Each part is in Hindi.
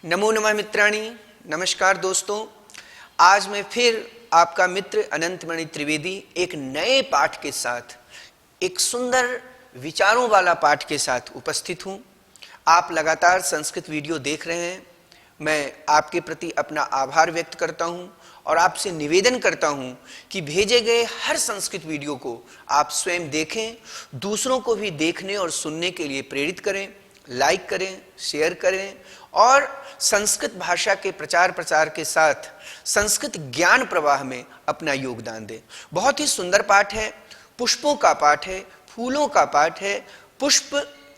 नमो नमः मित्राणि। नमस्कार दोस्तों, आज मैं फिर आपका मित्र अनंतमणि त्रिवेदी एक नए पाठ के साथ, एक सुंदर विचारों वाला पाठ के साथ उपस्थित हूँ। आप लगातार संस्कृत वीडियो देख रहे हैं। मैं आपके प्रति अपना आभार व्यक्त करता हूँ और आपसे निवेदन करता हूँ कि भेजे गए हर संस्कृत वीडियो को आप स्वयं देखें, दूसरों को भी देखने और सुनने के लिए प्रेरित करें, लाइक करें, शेयर करें और संस्कृत भाषा के प्रचार प्रसार के साथ संस्कृत ज्ञान प्रवाह में अपना योगदान दें। बहुत ही सुंदर पाठ है, पुष्पों का पाठ है, फूलों का पाठ है। पुष्प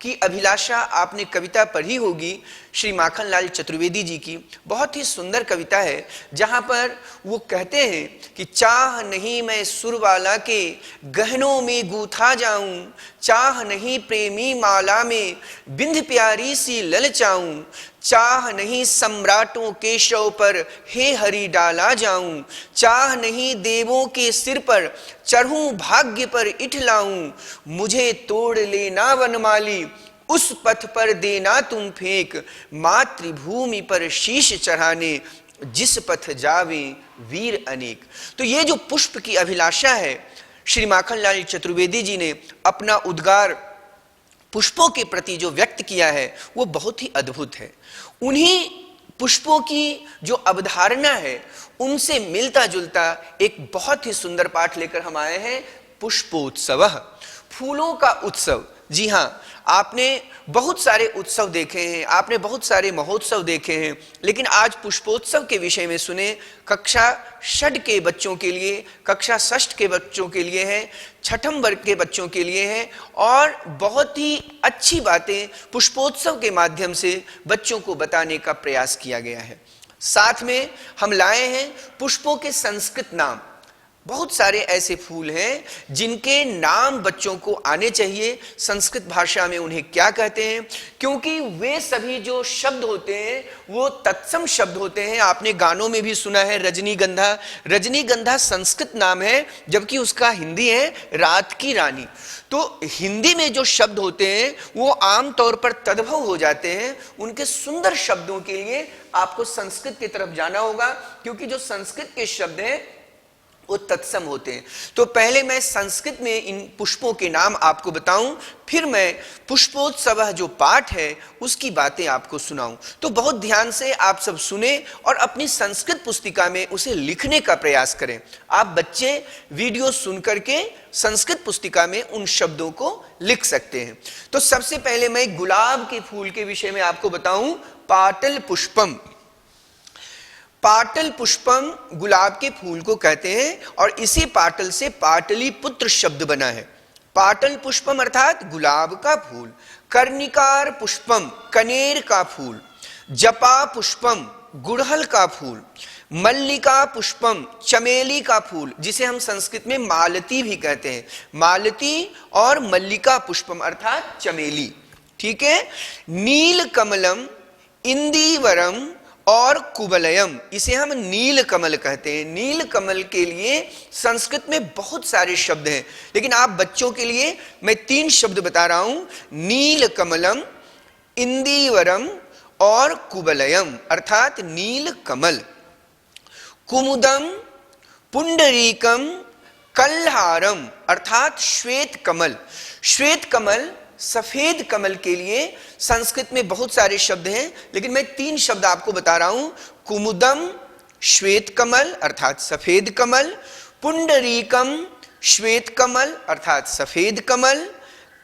की अभिलाषा आपने कविता पढ़ी होगी श्री माखनलाल चतुर्वेदी जी की। बहुत ही सुंदर कविता है जहां पर वो कहते हैं कि चाह नहीं मैं सुर वाला के गहनों में गूथा जाऊं, चाह नहीं प्रेमी माला में बिंध प्यारी सी ललचाऊं, चाह नहीं सम्राटों के शव पर हे हरि डाला जाऊं, चाह नहीं देवों के सिर पर चढ़ूं भाग्य पर इठलाऊं, मुझे तोड़ लेना वनमाली उस पथ पर देना तुम फेंक, मातृभूमि पर शीश चढ़ाने जिस पथ जावे वीर अनेक। तो ये जो पुष्प की अभिलाषा है, श्री माखनलाल चतुर्वेदी जी ने अपना उद्गार पुष्पों के प्रति जो व्यक्त किया है वो बहुत ही अद्भुत है। उन्हीं पुष्पों की जो अवधारणा है उनसे मिलता जुलता एक बहुत ही सुंदर पाठ लेकर हम आए हैं, पुष्पोत्सवः, फूलों का उत्सव। जी हाँ, आपने बहुत सारे उत्सव देखे हैं, आपने बहुत सारे महोत्सव देखे हैं, लेकिन आज पुष्पोत्सव के विषय में सुने। कक्षा 6 के बच्चों के लिए, कक्षा 6 के बच्चों के लिए है, 6th वर्ग के बच्चों के लिए है और बहुत ही अच्छी बातें पुष्पोत्सव के माध्यम से बच्चों को बताने का प्रयास किया गया है। साथ में हम लाए हैं पुष्पों के संस्कृत नाम। बहुत सारे ऐसे फूल हैं जिनके नाम बच्चों को आने चाहिए, संस्कृत भाषा में उन्हें क्या कहते हैं, क्योंकि वे सभी जो शब्द होते हैं वो तत्सम शब्द होते हैं। आपने गानों में भी सुना है रजनीगंधा। रजनीगंधा संस्कृत नाम है जबकि उसका हिंदी है रात की रानी। तो हिंदी में जो शब्द होते हैं वो आमतौर पर तद्भव हो जाते हैं। उनके सुंदर शब्दों के लिए आपको संस्कृत की तरफ जाना होगा, क्योंकि जो संस्कृत के शब्द हैं वो तत्सम होते हैं। तो पहले मैं संस्कृत में इन पुष्पों के नाम आपको बताऊं, फिर मैं पुष्पोत्सव जो पाठ है उसकी बातें आपको सुनाऊं। तो बहुत ध्यान से आप सब सुने और अपनी संस्कृत पुस्तिका में उसे लिखने का प्रयास करें। आप बच्चे वीडियो सुन करके संस्कृत पुस्तिका में उन शब्दों को लिख सकते हैं। तो सबसे पहले मैं गुलाब के फूल के विषय में आपको बताऊं, पाटल पुष्पम। पाटल पुष्पम गुलाब के फूल को कहते हैं और इसी पाटल से पाटलिपुत्र शब्द बना है। पाटल पुष्पम अर्थात गुलाब का फूल, कर्णिकार पुष्पम कनेर का फूल, जपा पुष्पम गुड़हल का फूल, मल्लिका पुष्पम चमेली का फूल, जिसे हम संस्कृत में मालती भी कहते हैं। मालती और मल्लिका पुष्पम अर्थात चमेली, ठीक है। नील कमलम, इंदीवरम और कुबलयम, इसे हम नील कमल कहते हैं। नील कमल के लिए संस्कृत में बहुत सारे शब्द हैं, लेकिन आप बच्चों के लिए मैं 3 शब्द बता रहा हूं, नील कमलम, इंदीवरम और कुबलयम अर्थात नील कमल। कुमुदम, पुंडरीकम, कल्हारम अर्थात श्वेत कमल। श्वेत कमल, सफेद कमल के लिए संस्कृत में बहुत सारे शब्द हैं, लेकिन मैं 3 शब्द आपको बता रहा हूं। कुमुदम श्वेत कमल अर्थात सफेद कमल, पुंडरीकम श्वेत कमल अर्थात सफेद कमल,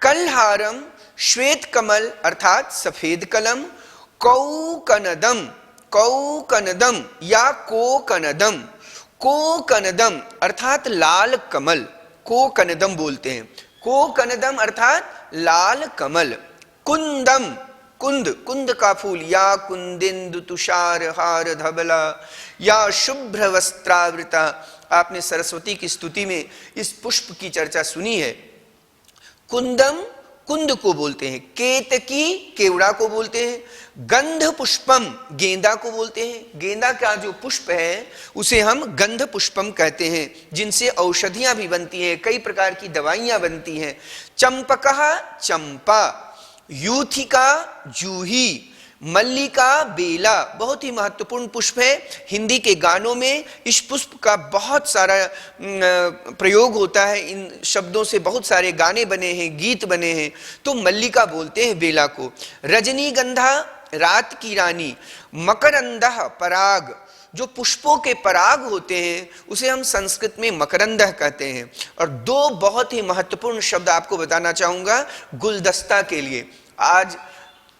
कल्हारम श्वेत कमल अर्थात सफेद कलम, कौकनदम, कौकनदम या कोकनदम, कोकनदम अर्थात लाल कमल, कोकनदम बोलते हैं। कोकनदम अर्थात लाल कमल। कुंदम, कुंद, कुंद का फूल, या कुंदिंदु तुषार हार धबला या शुभ्र वस्त्रावृता। आपने सरस्वती की स्तुति में इस पुष्प की चर्चा सुनी है। कुंदम कुंद को बोलते हैं, केतकी केवड़ा को बोलते हैं, गंध पुष्पम गेंदा को बोलते हैं। गेंदा का जो पुष्प है उसे हम गंध पुष्पम कहते हैं, जिनसे औषधियां भी बनती हैं, कई प्रकार की दवाइयां बनती हैं। चंपकः चंपा, यूथिका जूही, मल्लिका बेला बहुत ही महत्वपूर्ण पुष्प है। हिंदी के गानों में इस पुष्प का बहुत सारा प्रयोग होता है। इन शब्दों से बहुत सारे गाने बने हैं, गीत बने हैं। तो मल्लिका बोलते हैं बेला को। रजनीगंधा रात की रानी, मकरंदः पराग, जो पुष्पों के पराग होते हैं उसे हम संस्कृत में मकरंदः कहते हैं। और दो बहुत ही महत्वपूर्ण शब्द आपको बताना चाहूंगा गुलदस्ता के लिए। आज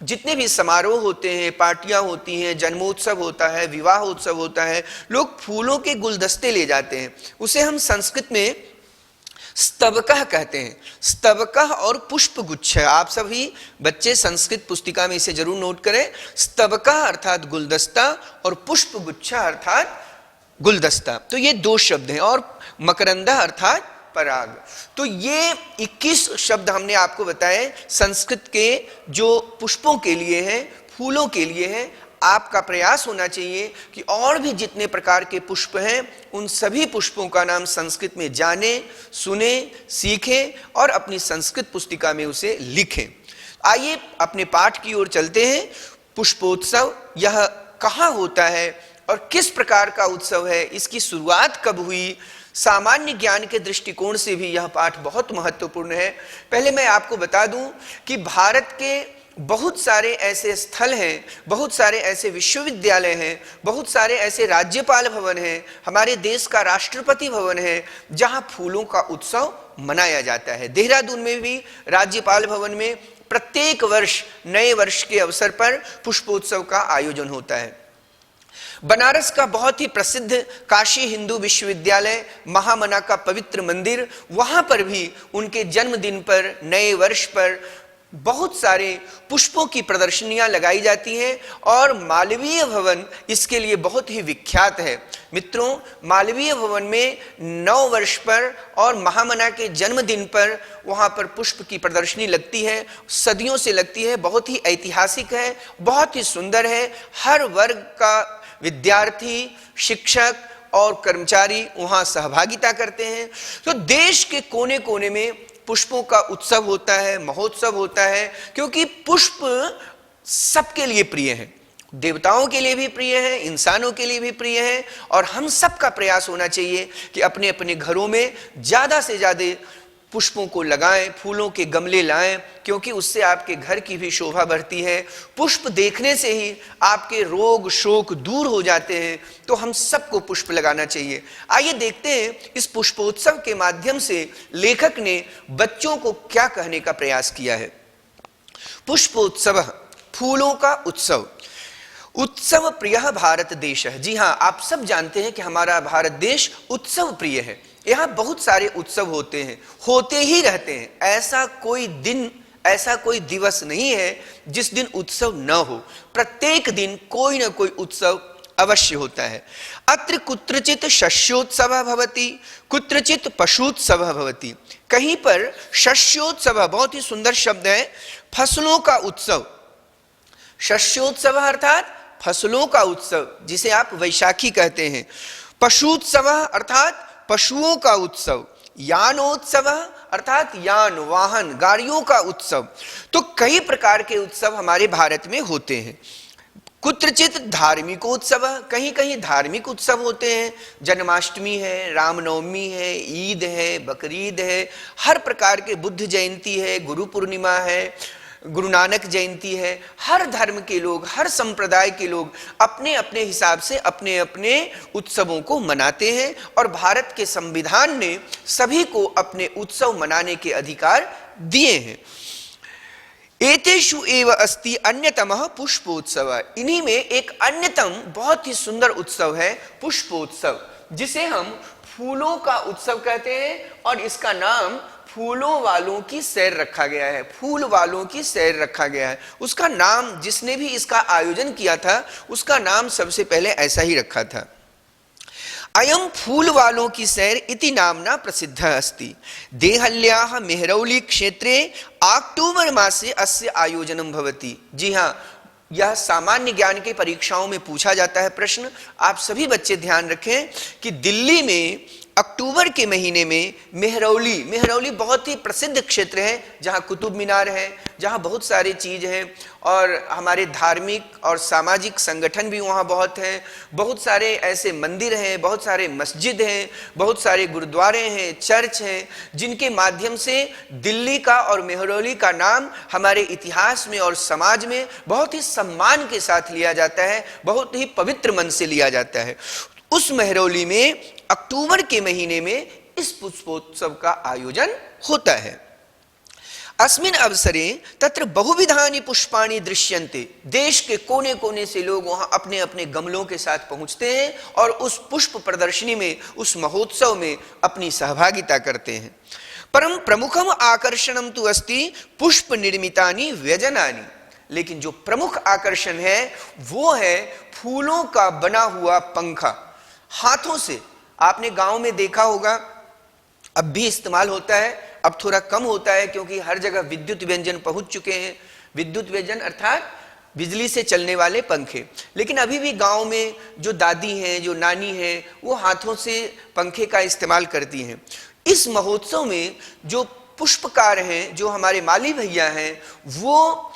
जितने भी समारोह होते हैं, पार्टियां होती हैं, जन्मोत्सव होता है, विवाह उत्सव होता है, लोग फूलों के गुलदस्ते ले जाते हैं। उसे हम संस्कृत में स्तबकः कहते हैं। स्तबकः और पुष्पगुच्छ, आप सभी बच्चे संस्कृत पुस्तिका में इसे जरूर नोट करें। स्तबकः अर्थात गुलदस्ता और पुष्पगुच्छ अर्थात गुलदस्ता, तो ये दो शब्द हैं। और मकरंदा अर्थात पराग। तो ये 21 शब्द हमने आपको बताए संस्कृत के जो पुष्पों के लिए हैं, फूलों के लिए हैं। आपका प्रयास होना चाहिए कि और भी जितने प्रकार के पुष्प हैं उन सभी पुष्पों का नाम संस्कृत में जाने, सुने, सीखें और अपनी संस्कृत पुस्तिका में उसे लिखें। आइए अपने पाठ की ओर चलते हैं। पुष्पोत्सव यह कहाँ होता है और किस प्रकार का उत्सव है, इसकी शुरुआत कब हुई, सामान्य ज्ञान के दृष्टिकोण से भी यह पाठ बहुत महत्वपूर्ण है। पहले मैं आपको बता दूं कि भारत के बहुत सारे ऐसे स्थल हैं, बहुत सारे ऐसे विश्वविद्यालय हैं, बहुत सारे ऐसे राज्यपाल भवन हैं, हमारे देश का राष्ट्रपति भवन है जहां फूलों का उत्सव मनाया जाता है। देहरादून में भी राज्यपाल भवन में प्रत्येक वर्ष नए वर्ष के अवसर पर पुष्पोत्सव का आयोजन होता है। बनारस का बहुत ही प्रसिद्ध काशी हिंदू विश्वविद्यालय, महामना का पवित्र मंदिर, वहां पर भी उनके जन्मदिन पर, नए वर्ष पर बहुत सारे पुष्पों की प्रदर्शनियां लगाई जाती हैं। और मालवीय भवन इसके लिए बहुत ही विख्यात है। मित्रों, मालवीय भवन में नव वर्ष पर और महामना के जन्मदिन पर वहां पर पुष्प की प्रदर्शनी लगती है, सदियों से लगती है, बहुत ही ऐतिहासिक है, बहुत ही सुंदर है। हर वर्ग का विद्यार्थी, शिक्षक और कर्मचारी वहां सहभागिता करते हैं। तो देश के कोने कोने में पुष्पों का उत्सव होता है, महोत्सव होता है, क्योंकि पुष्प सबके लिए प्रिय है। देवताओं के लिए भी प्रिय है, इंसानों के लिए भी प्रिय है। और हम सबका प्रयास होना चाहिए कि अपने अपने घरों में ज्यादा से ज्यादा पुष्पों को लगाएं, फूलों के गमले लाएं, क्योंकि उससे आपके घर की भी शोभा बढ़ती है। पुष्प देखने से ही आपके रोग शोक दूर हो जाते हैं। तो हम सबको पुष्प लगाना चाहिए। आइए देखते हैं इस पुष्पोत्सव के माध्यम से लेखक ने बच्चों को क्या कहने का प्रयास किया है। पुष्पोत्सव, फूलों का उत्सव। उत्सव प्रिय भारत देश है। जी हाँ, आप सब जानते हैं कि हमारा भारत देश उत्सव प्रिय है। यहाँ बहुत सारे उत्सव होते हैं, होते ही रहते हैं। ऐसा कोई दिन, ऐसा कोई दिवस नहीं है जिस दिन उत्सव न हो। प्रत्येक दिन कोई ना कोई उत्सव अवश्य होता है। अत्र कुत्रचित शस्योत्सव भवति, कुत्रचित पशुत्सव भवति। कहीं पर शस्योत्सव, बहुत ही सुंदर शब्द है, फसलों का उत्सव। शस्योत्सव अर्थात फसलों का उत्सव, जिसे आप वैशाखी कहते हैं। पशुत्सव अर्थात पशुओं का उत्सव। यानोत्सव अर्थात यान, वाहन, गाड़ियों का उत्सव। तो कई प्रकार के उत्सव हमारे भारत में होते हैं। कुत्रचित धार्मिक उत्सव, कहीं कहीं धार्मिक उत्सव होते हैं। जन्माष्टमी है, रामनवमी है, ईद है, बकरीद है, हर प्रकार के, बुद्ध जयंती है, गुरु पूर्णिमा है, गुरु नानक जयंती है। हर धर्म के लोग, हर संप्रदाय के लोग अपने अपने हिसाब से अपने अपने उत्सवों को मनाते हैं। और भारत के संविधान ने सभी को अपने उत्सव मनाने के अधिकार दिए हैं। एतेषु एव अस्ति अन्यतमः पुष्पोत्सव। इन्हीं में एक अन्यतम बहुत ही सुंदर उत्सव है पुष्पोत्सव, जिसे हम फूलों का उत्सव कहते हैं। और इसका नाम फूलों वालों की सैर रखा गया है। फूल वालों की सैर रखा गया है। उसका नाम, जिसने भी इसका आयोजन किया था, उसका नाम सबसे पहले ऐसा ही रखा था। अयम फूल वालों की सैर इति नामना प्रसिद्ध अस्ति। देहल्याः मेहरौली क्षेत्रे अक्टूबर मासे अस्य आयोजनम भवति। जी हाँ, यह सामान्य ज्ञान के परीक्षाओं में पूछा जाता है प्रश्न। आप सभी बच्चे ध्यान रखें कि दिल्ली में अक्टूबर के महीने में मेहरौली, मेहरौली बहुत ही प्रसिद्ध क्षेत्र है जहाँ कुतुब मीनार है, जहाँ बहुत सारी चीज़ हैं और हमारे धार्मिक और सामाजिक संगठन भी वहाँ बहुत हैं। बहुत सारे ऐसे मंदिर हैं, बहुत सारे मस्जिद हैं, बहुत सारे गुरुद्वारे हैं, चर्च हैं, जिनके माध्यम से दिल्ली का और मेहरौली का नाम हमारे इतिहास में और समाज में बहुत ही सम्मान के साथ लिया जाता है, बहुत ही पवित्र मन से लिया जाता है। उस मेहरौली में अक्टूबर के महीने में इस पुष्पोत्सव का आयोजन होता है। अस्मिन् अवसरे तत्र बहुविधानि पुष्पाणि दृश्यन्ते। देश के कोने कोने से लोग वहां अपने अपने गमलों के साथ पहुंचते हैं और उस पुष्प प्रदर्शनी में, उस महोत्सव में अपनी सहभागिता करते हैं। परम प्रमुखम आकर्षणम तु अस्ति पुष्प निर्मितानि व्यजनानि। लेकिन जो प्रमुख आकर्षण है वो है फूलों का बना हुआ पंखा, हाथों से। आपने गांव में देखा होगा, अब भी इस्तेमाल होता है, अब थोड़ा कम होता है क्योंकि हर जगह विद्युत व्यंजन पहुंच चुके हैं। विद्युत व्यंजन अर्थात बिजली से चलने वाले पंखे। लेकिन अभी भी गांव में जो दादी हैं, जो नानी हैं, वो हाथों से पंखे का इस्तेमाल करती हैं। इस महोत्सव में जो पुष्पकार हैं, जो हमारे माली भैया हैं, वो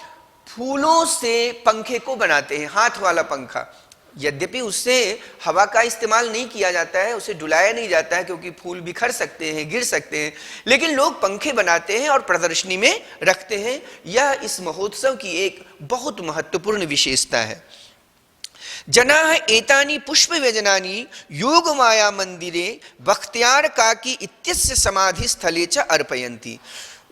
फूलों से पंखे को बनाते हैं, हाथ वाला पंखा। यद्यपि उससे हवा का इस्तेमाल नहीं किया जाता है, उसे डुलाया नहीं जाता है क्योंकि फूल बिखर सकते हैं, गिर सकते हैं, लेकिन लोग पंखे बनाते हैं और प्रदर्शनी में रखते हैं। यह इस महोत्सव की एक बहुत महत्वपूर्ण विशेषता है। जनाः एतानि पुष्प व्यजनानि योग माया मंदिरे बख्तियार काकी इत्यस्य समाधि स्थले च अर्पयन्ति।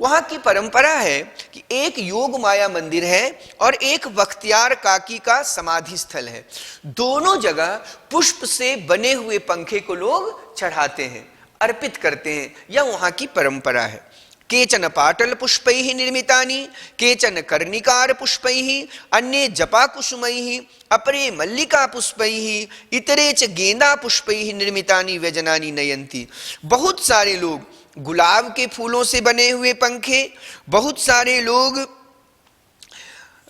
वहां की परंपरा है कि एक योग माया मंदिर है और एक बख्तियार काकी का समाधि स्थल है। दोनों जगह पुष्प से बने हुए पंखे को लोग चढ़ाते हैं, अर्पित करते हैं। यह वहां की परंपरा है। केचन पाटल पुष्पैः निर्मितानि, केचन कर्णिकार पुष्पैः, अन्ये जपा कुसुमैः, अपरे मल्लिका पुष्पैः, इतरे च गेंदा पुष्पैः निर्मितानि व्यजनानि नयन्ति। बहुत सारे लोग गुलाब के फूलों से बने हुए पंखे, बहुत सारे लोग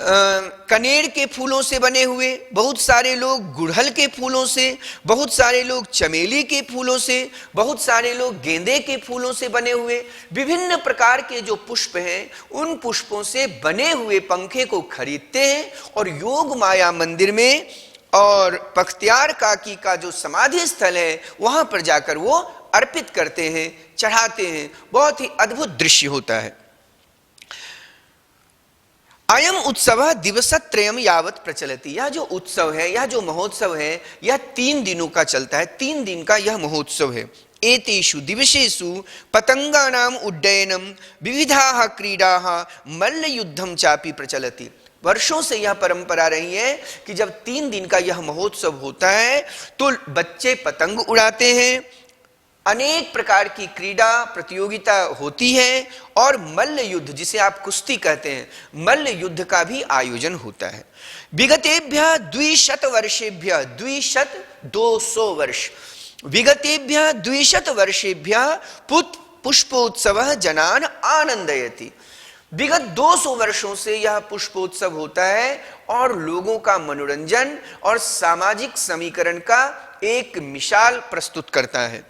कनेर के फूलों से बने हुए, बहुत सारे लोग गुड़हल के फूलों से, बहुत सारे लोग चमेली के फूलों से, बहुत सारे लोग गेंदे के फूलों से बने हुए विभिन्न प्रकार के जो पुष्प हैं, उन पुष्पों से बने हुए पंखे को खरीदते हैं और योग माया मंदिर में और बख्तियार काकी का जो समाधि स्थल है वहां पर जाकर वो अर्पित करते हैं, चढ़ाते हैं। बहुत ही अद्भुत दृश्य होता है। अयम उत्सव दिवसत्रयम यावत प्रचलति। यह जो उत्सव है, यह जो महोत्सव है, यह 3 दिनों का चलता है। 3 दिन का यह महोत्सव है। एतेषु दिवसेषु पतंगानाम उड्डयनम, विविधाः क्रीडाः, मल्लयुद्धम चापि प्रचलति। वर्षों से यह परंपरा रही है कि जब 3 दिन का यह महोत्सव होता है तो बच्चे पतंग उड़ाते हैं, अनेक प्रकार की क्रीड़ा प्रतियोगिता होती है और मल्ल युद्ध, जिसे आप कुश्ती कहते हैं, मल्ल युद्ध का भी आयोजन होता है। विगतेभ्यः 200 वर्षेभ्यः, 200 वर्ष, विगतेभ्यः 200 वर्षेभ्यः पुष्पोत्सवः जनान् आनंदयति। विगत 200 वर्षों से यह पुष्पोत्सव होता है और लोगों का मनोरंजन और सामाजिक समीकरण का एक मिसाल प्रस्तुत करता है।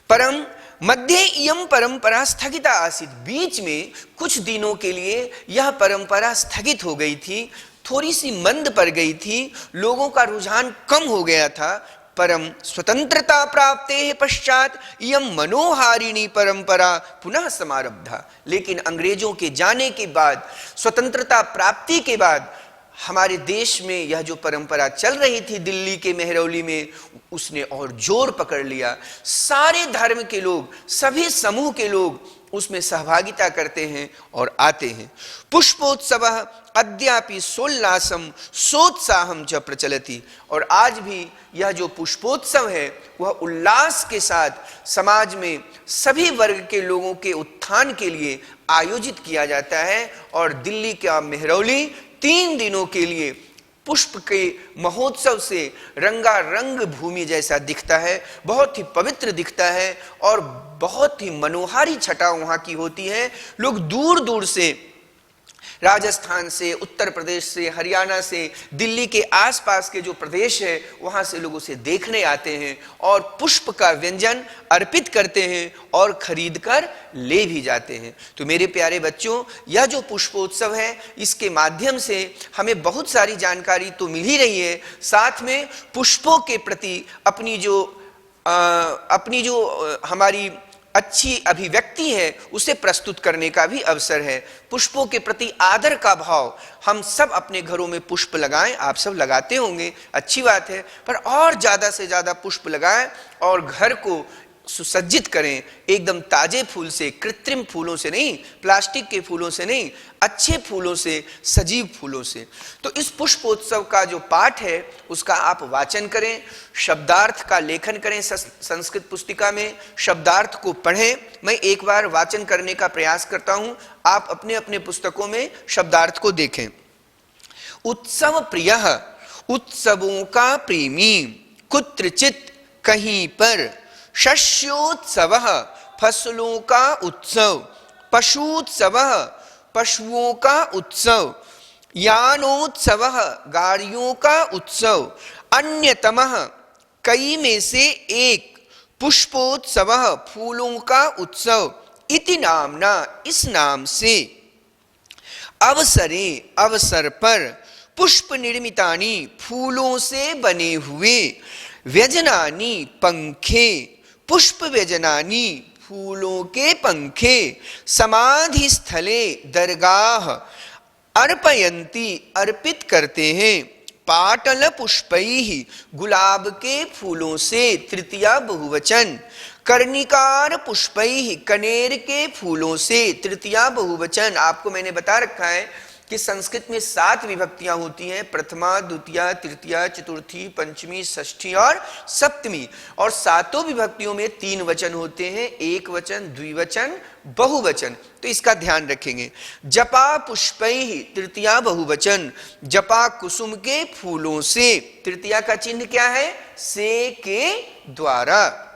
परम मध्य इयम परंपरा स्थगिता आसीत्। बीच में कुछ दिनों के लिए यह परंपरा स्थगित हो गई थी, थोड़ी सी मंद पड़ गई थी, लोगों का रुझान कम हो गया था। परम स्वतंत्रता प्राप्ते पश्चात इयम मनोहारिणी परंपरा पुनः समारब्धा। लेकिन अंग्रेजों के जाने के बाद, स्वतंत्रता प्राप्ति के बाद हमारे देश में यह जो परंपरा चल रही थी दिल्ली के मेहरौली में, उसने और जोर पकड़ लिया। सारे धर्म के लोग, सभी समूह के लोग उसमें सहभागिता करते हैं और आते हैं। पुष्पोत्सव अद्यापि सोल्लासम सोत्साहम च प्रचलति। और आज भी यह जो पुष्पोत्सव है वह उल्लास के साथ समाज में सभी वर्ग के लोगों के उत्थान के लिए आयोजित किया जाता है। और दिल्ली का मेहरौली 3 दिनों के लिए पुष्प के महोत्सव से रंगारंग भूमि जैसा दिखता है, बहुत ही पवित्र दिखता है और बहुत ही मनोहारी छटा वहां की होती है। लोग दूर दूर से राजस्थान से, उत्तर प्रदेश से, हरियाणा से, दिल्ली के आसपास के जो प्रदेश है वहां से लोग उसे देखने आते हैं और पुष्प का व्यंजन अर्पित करते हैं और खरीद कर ले भी जाते हैं। तो मेरे प्यारे बच्चों, यह जो पुष्पोत्सव है इसके माध्यम से हमें बहुत सारी जानकारी तो मिल ही रही है, साथ में पुष्पों के प्रति अपनी जो हमारी अच्छी अभिव्यक्ति है उसे प्रस्तुत करने का भी अवसर है। पुष्पों के प्रति आदर का भाव, हम सब अपने घरों में पुष्प लगाएं, आप सब लगाते होंगे, अच्छी बात है, पर और ज्यादा से ज्यादा पुष्प लगाएं और घर को सुसज्जित करें, एकदम ताजे फूल से, कृत्रिम फूलों से नहीं, प्लास्टिक के फूलों से नहीं, अच्छे फूलों से, सजीव फूलों से। तो इस पुष्पोत्सव का जो पाठ है उसका आप वाचन करें, शब्दार्थ का लेखन करें, संस्कृत पुस्तिका में शब्दार्थ को पढ़ें। मैं एक बार वाचन करने का प्रयास करता हूं, आप अपने अपने पुस्तकों में शब्दार्थ को देखें। उत्सव प्रियः, उत्सवों का प्रेमी, कुत्रचित कहीं पर, शस्योत्सवः, फसलों का उत्सव, पशुत्सवः, पशुओं का उत्सव, यानोत्सवः, गाड़ियों का उत्सव, अन्यतमः, कई में से एक, पुष्पोत्सवः, फूलों का उत्सव, इति नामना, इस नाम से, अवसरे, अवसर पर, पुष्प निर्मितानि, फूलों से बने हुए, व्यजनानि, पंखे, पुष्प व्यजनानि, फूलों के पंखे, समाधि स्थले, दरगाह, अर्पयन्ति, अर्पित करते हैं, पाटल पुष्पैः, गुलाब के फूलों से, तृतीया बहुवचन, कर्णिकार पुष्पैः, कनेर के फूलों से, तृतीया बहुवचन। आपको मैंने बता रखा है कि संस्कृत में 7 विभक्तियां होती हैं, प्रथमा, द्वितीया, तृतीया, चतुर्थी, पंचमी, षष्ठी और सप्तमी, और 7 विभक्तियों में 3 वचन होते हैं, एक वचन, द्विवचन, बहुवचन। तो इसका ध्यान रखेंगे। जपा पुष्पैः, तृतीया बहुवचन, जपा कुसुम के फूलों से, तृतीया का चिन्ह क्या है? से के द्वारा,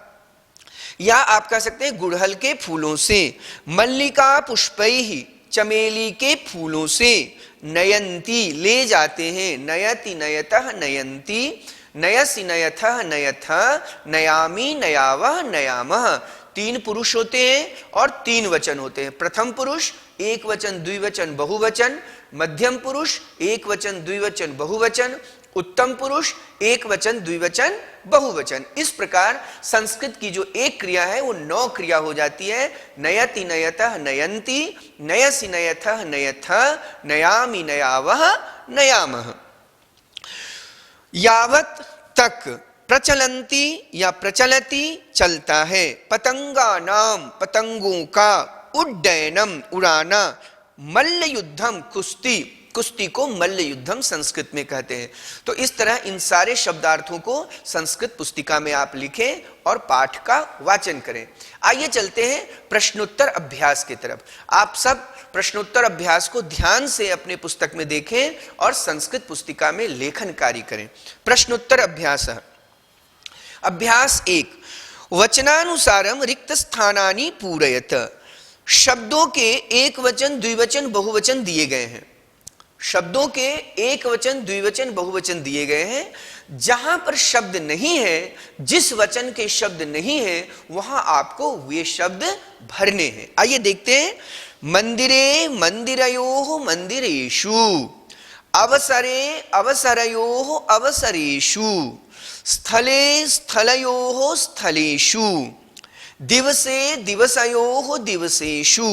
या आप कह सकते हैं गुड़हल के फूलों से। मल्लिका पुष्पैः, चमेली के फूलों से। नयंती, ले जाते हैं, नयति नयतः नयंती, नयसि नयथः नयथः, नयामि नयावः नयामः। 3 पुरुष होते हैं और 3 वचन होते हैं। प्रथम पुरुष एक वचन, द्विवचन, बहुवचन, मध्यम पुरुष एक वचन, द्विवचन, बहुवचन, उत्तम पुरुष एक वचन, द्विवचन, बहुवचन। इस प्रकार संस्कृत की जो एक क्रिया है वो 9 क्रिया हो जाती है। नयति नयतः नयंती, नयसि नयथः नयथः, नयामि नयावः नयामः। यावत तक, प्रचलंती या प्रचलती, चलता है। पतंगा नाम, पतंगों का। उड्डयनम, उड़ाना। मल्ल युद्धम, कुश्ती, कुश्ती को मल्ल युद्धम संस्कृत में कहते हैं। तो इस तरह इन सारे शब्दार्थों को संस्कृत पुस्तिका में आप लिखें और पाठ का वाचन करें। आइए चलते हैं प्रश्नोत्तर अभ्यास की तरफ। आप सब प्रश्नोत्तर अभ्यास को ध्यान से अपने पुस्तक में देखें और संस्कृत पुस्तिका में लेखन कार्य करें। प्रश्नोत्तर अभ्यास। अभ्यास 1, वचनानुसारम रिक्त स्थानानि पूरयत। शब्दों के एक वचन, द्विवचन, बहुवचन दिए गए हैं। शब्दों के एक वचन, द्विवचन, बहुवचन दिए गए हैं। जहां पर शब्द नहीं है, जिस वचन के शब्द नहीं है, वहां आपको वे शब्द भरने हैं। आइए देखते हैं। मंदिरे मंदिरयोः मंदिरेषु, अवसरे अवसरयोः अवसरेषु, स्थले स्थलयोः स्थलेषु, दिवसे दिवसयोः दिवसेषु,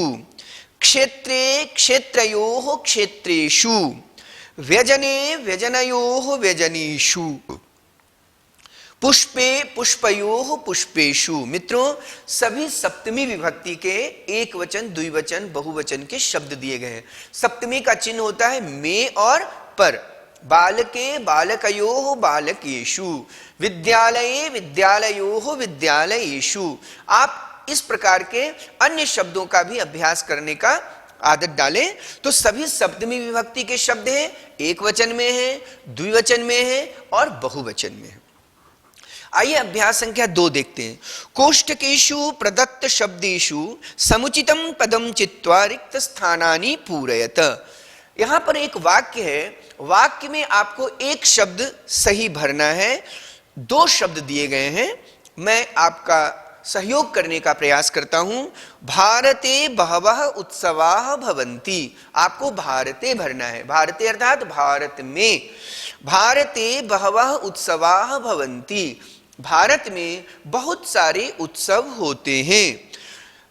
क्षेत्रे क्षेत्रयोः क्षेत्रेषु, व्यजने व्यजनयोः व्यजनेषु, पुष्पे पुष्पयोः पुष्पेषु। मित्रों, सभी सप्तमी विभक्ति के एक वचन, द्विवचन, बहुवचन के शब्द दिए गए हैं। सप्तमी का चिन्ह होता है में और पर। बालके बालकयोः बालकेषु, विद्यालये विद्यालयोः विद्यालयेषु। आप इस प्रकार के अन्य शब्दों का भी अभ्यास करने का आदत डालें। तो सभी सप्तमी विभक्ति के शब्द हैं, एक वचन में है, द्विवचन में है और बहुवचन में है। आइए अभ्यास संख्या 2 देखते हैं। कोष्ठकेषु प्रदत्त शब्देषु समुचितं पदं चित्वा रिक्त स्थानानि पूरयत। यहां पर एक वाक्य है, वाक्य में आपको एक शब्द सही भरना है। दो शब्द दिए गए हैं, मैं आपका सहयोग करने का प्रयास करता हूं। भारते बहवः उत्सवाः भवन्ति, आपको भारते भरना है, भारते अर्थात भारत में। भारते बहवः उत्सवाः भवन्ति, भारत में बहुत सारे उत्सव होते हैं।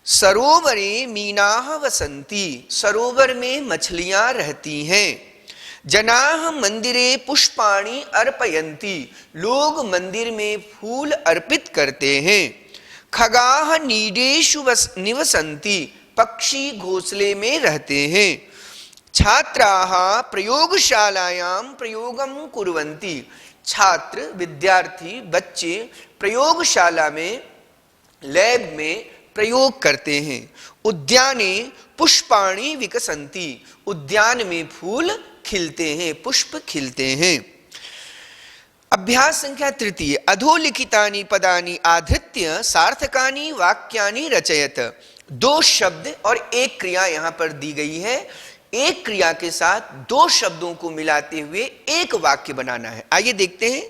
सरोवरे मीनाः वसन्ति, सरोवर में मछलियां रहती हैं। जनाः मंदिरे पुष्पाणि अर्पयन्ति, लोग मंदिर में फूल अर्पित करते हैं। खगाः नीडेषु निवसन्ति, पक्षी घोंसले में रहते हैं। छात्राः प्रयोगशालायां प्रयोगं कुर्वन्ति, छात्र विद्यार्थी बच्चे प्रयोगशाला में लैब में प्रयोग करते हैं। उद्याने पुष्पाणि विकसन्ति, उद्यान में फूल खिलते हैं, पुष्प खिलते हैं। अभ्यास संख्या तृतीय, अधोलिखितानि पदानि आधृत्य सार्थकानि वाक्यानि रचयत। दो शब्द और एक क्रिया यहां पर दी गई है, एक क्रिया के साथ दो शब्दों को मिलाते हुए एक वाक्य बनाना है। आइए देखते हैं।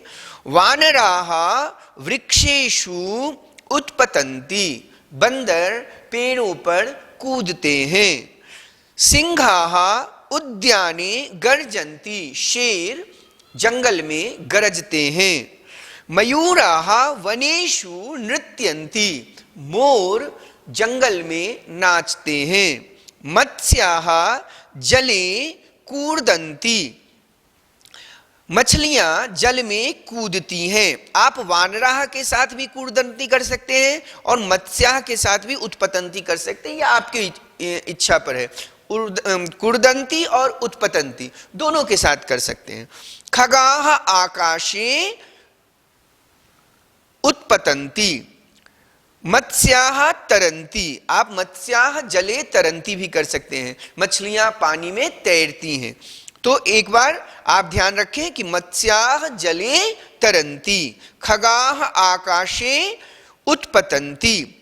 वानराः वृक्षेषु उत्पतन्ति, बंदर पेड़ों पर कूदते हैं। सिंहाः उद्याने गर्जन्ति, शेर जंगल में गरजते हैं। मयूराः वनेषु नृत्यन्ति, मोर जंगल में नाचते हैं। मत्स्याः जले कूर्दन्ति, मछलियां जल में कूदती हैं। आप वानराः के साथ भी कूर्दन्ति कर सकते हैं और मत्स्याः के साथ भी उत्पतन्ति कर सकते हैं, यह आपकी इच्छा पर है। कूर्दन्ति और उत्पतन्ति दोनों के साथ कर सकते हैं। खगाः आकाशे उत्पतन्ति, मत्स्याः तरन्ति, आप मत्स्याः जले तरन्ति भी कर सकते हैं, मछलियां पानी में तैरती हैं। तो एक बार आप ध्यान रखें कि मत्स्याः जले तरन्ति, खगाः आकाशे उत्पतन्ति।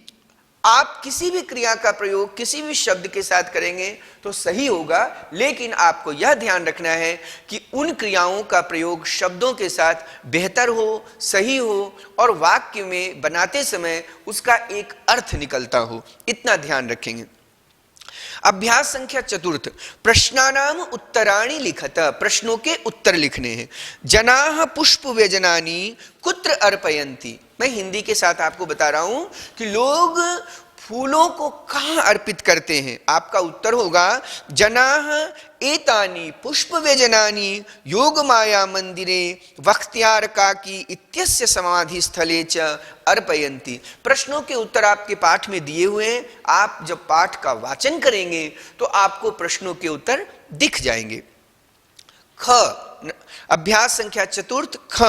आप किसी भी क्रिया का प्रयोग किसी भी शब्द के साथ करेंगे तो सही होगा, लेकिन आपको यह ध्यान रखना है कि उन क्रियाओं का प्रयोग शब्दों के साथ बेहतर हो, सही हो और वाक्य में बनाते समय उसका एक अर्थ निकलता हो, इतना ध्यान रखेंगे। अभ्यास संख्या चतुर्थ, प्रश्नानाम उत्तराणि लिखत, प्रश्नों के उत्तर लिखने हैं। जनाः पुष्प व्यजनानि कुत्र अर्पयन्ति, मैं हिंदी के साथ आपको बता रहा हूं कि लोग फूलों को कहां अर्पित करते हैं। आपका उत्तर होगा जनाः एतानि पुष्प व्यजनानि योग माया मंदिरे वक्त्यारकाकी इत्यस्य समाधि स्थले च अर्पयन्ति। प्रश्नों के उत्तर आपके पाठ में दिए हुए हैं, आप जब पाठ का वाचन करेंगे तो आपको प्रश्नों के उत्तर दिख जाएंगे। ख, अभ्यास संख्या चतुर्थ ख,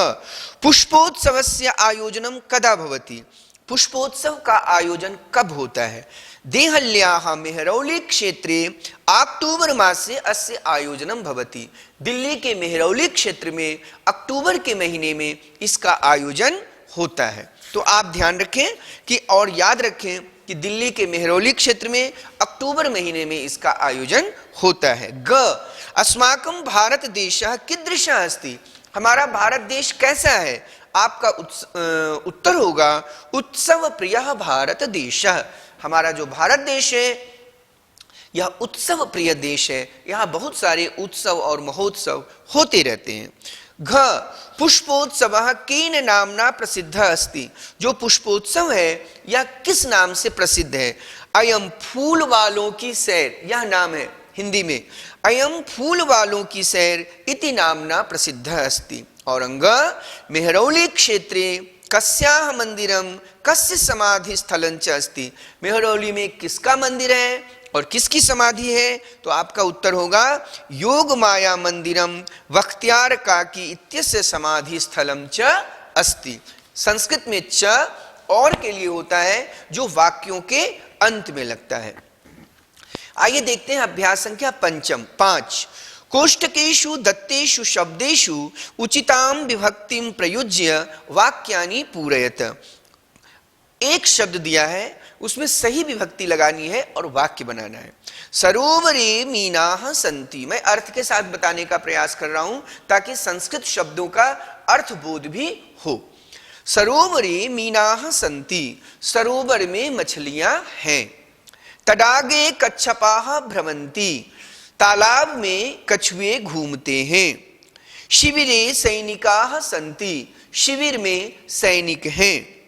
पुष्पोत्सवस्य आयोजनम कदा भवति, पुष्पोत्सव का आयोजन कब होता है। देहल्याः मेहरौली क्षेत्रे अक्टूबर मासे अस्य आयोजनम भवति, दिल्ली के मेहरौली क्षेत्र में अक्टूबर के महीने में इसका आयोजन होता है। तो आप ध्यान रखें कि और याद रखें कि दिल्ली के मेहरौली क्षेत्र में अक्टूबर महीने में इसका आयोजन होता है। ग, अस्माकं भारत देशः कीदृशः अस्ति, हमारा भारत देश कैसा है। आपका उत्तर होगा उत्सव प्रियः भारत देशः, हमारा जो भारत देश है यह उत्सव प्रिय देश है, यहाँ बहुत सारे उत्सव और महोत्सव होते रहते हैं। घ, पुष्पोत्सवः केन नामना प्रसिद्धः अस्ति, जो पुष्पोत्सव है यह किस नाम से प्रसिद्ध है। अयम फूल वालों की सैर, यह नाम है हिंदी में, अयम फूल वालों की सैर इति नामना प्रसिद्धः अस्ति। और अंग, मेहरौली क्षेत्रे कस्याः मंदिरम कस्य समाधि स्थलंच अस्ति, मेहरौली में किसका मंदिर है और किसकी समाधि है। तो आपका उत्तर होगा योग माया मंदिरम वक्त्यारकाकी इत्यस्य समाधि स्थलम च अस्ति। संस्कृत में च और के लिए होता है जो वाक्यों के अंत में लगता है। आइए देखते हैं अभ्यास संख्या पंचम 5, कोष्टकेषु दत्तेषु शब्देषु उचितां विभक्तिं प्रयुज्य वाक्यानि पूरयत। एक शब्द दिया है, उसमें सही विभक्ति लगानी है और वाक्य बनाना है। सरोवरे मीनाः सन्ति, मैं अर्थ के साथ बताने का प्रयास कर रहा हूं ताकि संस्कृत शब्दों का अर्थ बोध भी हो। सरोवरे मीनाः सन्ति, सरोवर में मछलियां हैं। तडागे कच्छपाः भ्रमन्ति, तालाब में कछुए घूमते हैं। शिविरे सैनिकाः सन्ति, शिविर में सैनिक हैं।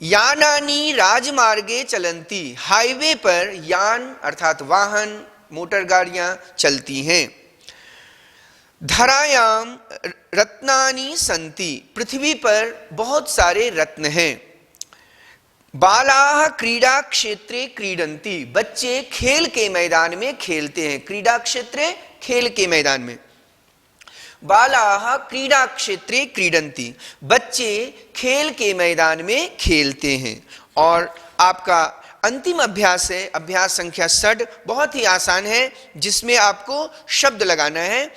यानानि राजमार्गे चलन्ति, हाईवे पर यान अर्थात वाहन मोटर गाड़ियां चलती हैं। धरायाम रत्नानि सन्ति, पृथ्वी पर बहुत सारे रत्न हैं। बालाः क्रीडा क्षेत्रे क्रीडन्ति, बच्चे खेल के मैदान में खेलते हैं। क्रीडा क्षेत्रे, खेल के मैदान में। बालाः क्रीडा क्षेत्रे क्रीडन्ति, बच्चे खेल के मैदान में खेलते हैं। और आपका अंतिम अभ्यास है अभ्यास संख्या 60, बहुत ही आसान है, जिसमें आपको शब्द लगाना है।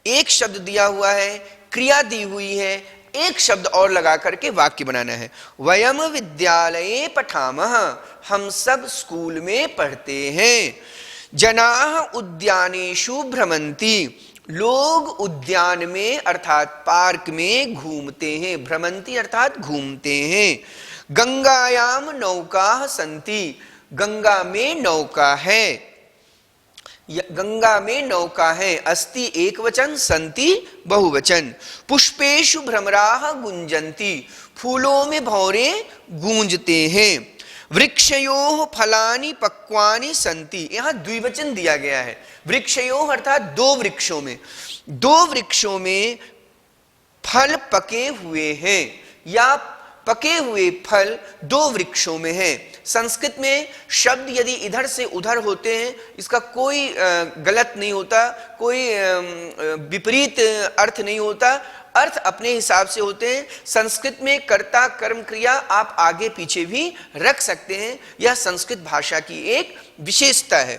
एक शब्द दिया हुआ है, क्रिया दी हुई है, एक शब्द और लगा करके वाक्य बनाना है। वयम विद्यालये पठामः, हम सब स्कूल में पढ़ते हैं। जनाः उद्यानेषु भ्रमन्ति, लोग उद्यान में अर्थात पार्क में घूमते हैं। भ्रमंती अर्थात घूमते हैं। गंगायाम नौकाः सन्ति, गंगा में नौका है। गंगा में नौका है। अस्ति एक वचन, सन्ति बहुवचन। पुष्पेषु भ्रमराः गुंजन्ति, फूलों में भंवरे गूंजते हैं। वृक्षयोः फलानि पक्वानि सन्ति, यहां द्विवचन दिया गया है। वृक्षयोः अर्थात दो वृक्षों में, दो वृक्षों में फल पके हुए हैं या पके हुए फल दो वृक्षों में हैं। संस्कृत में शब्द यदि इधर से उधर होते हैं, इसका कोई गलत नहीं होता, कोई विपरीत अर्थ नहीं होता, अर्थ अपने हिसाब से होते हैं। संस्कृत में कर्ता कर्म क्रिया आप आगे पीछे भी रख सकते हैं, यह संस्कृत भाषा की एक विशेषता है।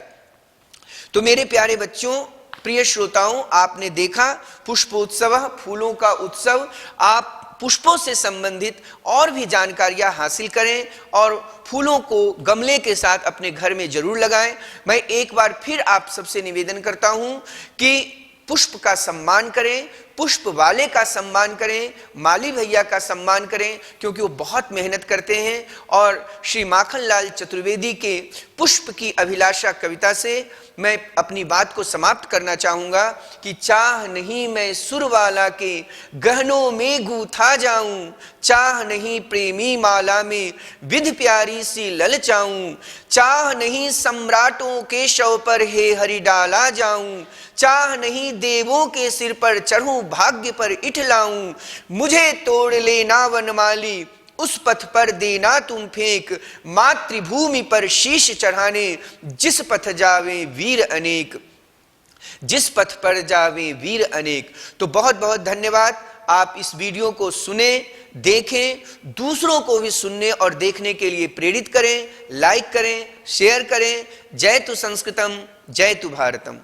तो मेरे प्यारे बच्चों, प्रिय श्रोताओं, आपने देखा पुष्पोत्सव, फूलों का उत्सव। आप पुष्पों से संबंधित और भी जानकारियां हासिल करें और फूलों को गमले के साथ अपने घर में जरूर लगाएं। मैं एक बार फिर आप सबसे निवेदन करता हूं कि पुष्प का सम्मान करें, पुष्प वाले का सम्मान करें, माली भैया का सम्मान करें, क्योंकि वो बहुत मेहनत करते हैं। और श्री माखनलाल चतुर्वेदी के पुष्प की अभिलाषा कविता से मैं अपनी बात को समाप्त करना चाहूंगा कि चाह नहीं मैं सुर वाला के गहनों में गूथा जाऊं, चाह नहीं प्रेमी माला में विध प्यारी सी ललचाऊं, चाह नहीं सम्राटों के शव पर हे हरि डाला जाऊं, चाह नहीं देवों के सिर पर चढ़ूं भाग्य पर इठलाऊं, मुझे तोड़ लेना वनमाली उस पथ पर देना तुम फेंक, मातृभूमि पर शीश चढ़ाने जिस पथ जावे वीर अनेक, जिस पथ पर जावे वीर अनेक। तो बहुत बहुत धन्यवाद। आप इस वीडियो को सुने, देखें, दूसरों को भी सुनने और देखने के लिए प्रेरित करें, लाइक करें, शेयर करें। जय तु संस्कृतम, जय तु भारतम।